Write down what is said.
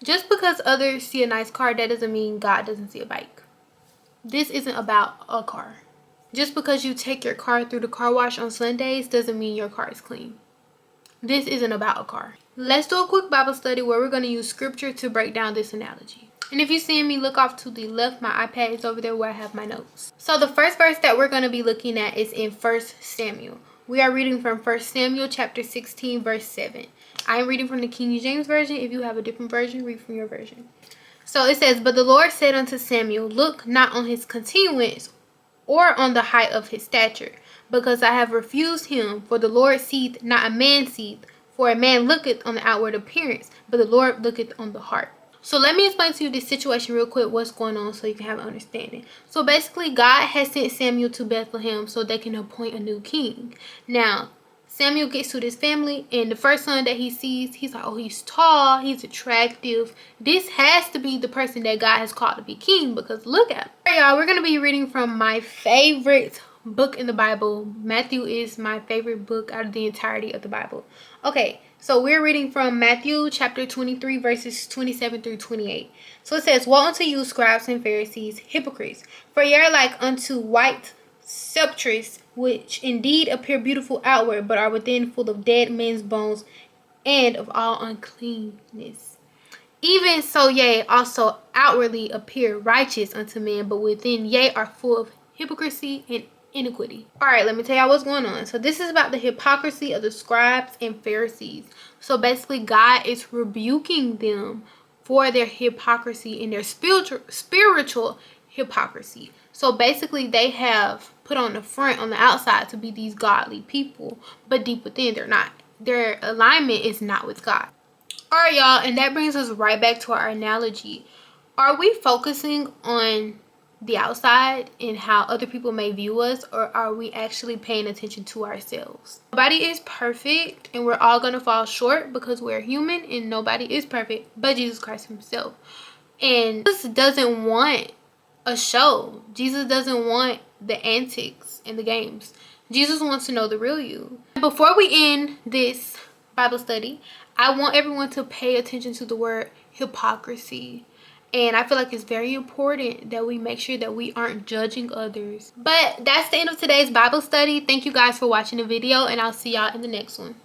Just because others see a nice car, that doesn't mean God doesn't see a bike. This isn't about a car. Just because you take your car through the car wash on Sundays doesn't mean your car is clean. This isn't about a car. Let's do a quick Bible study where we're going to use scripture to break down this analogy. And if you see me, look off to the left. My iPad is over there where I have my notes. So the first verse that we're going to be looking at is in 1 Samuel. We are reading from 1 Samuel chapter 16 verse 7. I am reading from the King James Version. If you have a different version, read from your version. So it says, "But the Lord said unto Samuel, Look not on his continuance or on the height of his stature, because I have refused him. For the Lord seeth not a man seeth, for a man looketh on the outward appearance, but the Lord looketh on the heart." So let me explain to you this situation real quick, what's going on, so you can have an understanding. So basically, God has sent Samuel to Bethlehem so they can appoint a new king. Now, Samuel gets to this family, and the first son that he sees, he's like, oh, he's tall, he's attractive. This has to be the person that God has called to be king, because look at him. All right, y'all, we're going to be reading from my favorite book in the Bible. Matthew is my favorite book out of the entirety of the Bible. Okay, so we're reading from Matthew chapter 23, verses 27 through 28. So it says, "Woe unto you, scribes and Pharisees, hypocrites! For ye are like unto white sepulchres, which indeed appear beautiful outward, but are within full of dead men's bones and of all uncleanness. Even so, ye also outwardly appear righteous unto men, but within ye are full of hypocrisy and iniquity." All right, let me tell y'all what's going on. So this is about the hypocrisy of the scribes and Pharisees. So basically, God is rebuking them for their hypocrisy and their spiritual hypocrisy. So basically, they have put on the front, on the outside, to be these godly people, but deep within, they're not. Their alignment is not with God. All right, y'all, and that brings us right back to our analogy. Are we focusing on the outside and how other people may view us, or are we actually paying attention to ourselves? Nobody is perfect, and we're all gonna fall short because we're human, and nobody is perfect but Jesus Christ himself. And Jesus doesn't want a show. Jesus doesn't want the antics and the games. Jesus wants to know the real you. Before we end this Bible study, I want everyone to pay attention to the word hypocrisy. And I feel like it's very important that we make sure that we aren't judging others. But that's the end of today's Bible study. Thank you guys for watching the video, and I'll see y'all in the next one.